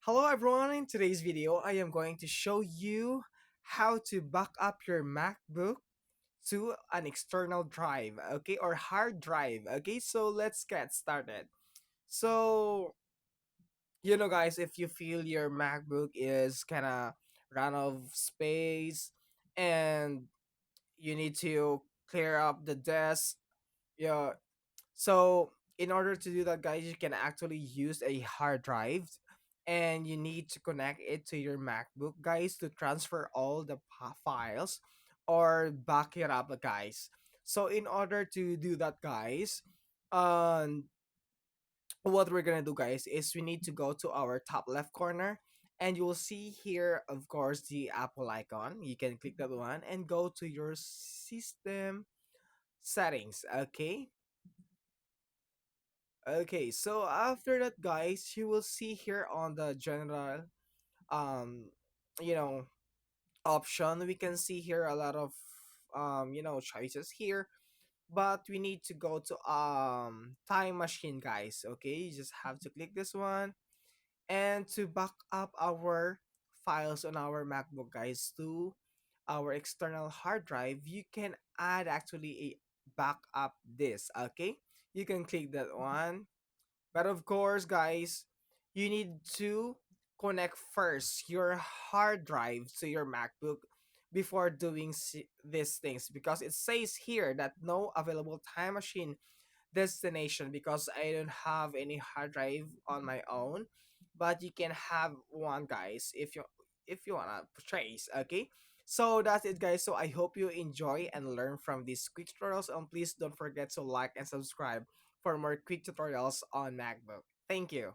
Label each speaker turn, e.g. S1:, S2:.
S1: Hello everyone, in today's video I am going to show you how to back up your MacBook to an external drive, okay, or hard drive. Okay, so let's get started. So, guys, if you feel your MacBook is kind of run out of space and you need to clear up the desk, yeah. So in order to do that, guys, you can actually use a hard drive, and you need to connect it to your MacBook, guys, to transfer all the files or back it up, guys. So in order to do that, guys, um, what we're gonna do, guys, is we need to go to our top left corner, and you will see here, of course, the Apple icon. You can click that one and go to your system settings. Okay, so after that, guys, you will see here on the general, um, you know, option. We can see here a lot of, choices here, but we need to go to time machine, guys. Okay, you just have to click this one, and to back up our files on our MacBook, guys, to our external hard drive, you can add actually a backup disk. Okay, you can click that one, but of course, guys, you need to connect first your hard drive to your MacBook before doing these things, because it says here that no available time machine destination, because I don't have any hard drive on my own, but you can have one, guys, if you wanna purchase. Okay, so that's it, guys. So I hope you enjoy and learn from these quick tutorials, and please don't forget to like and subscribe for more quick tutorials on MacBook. Thank you.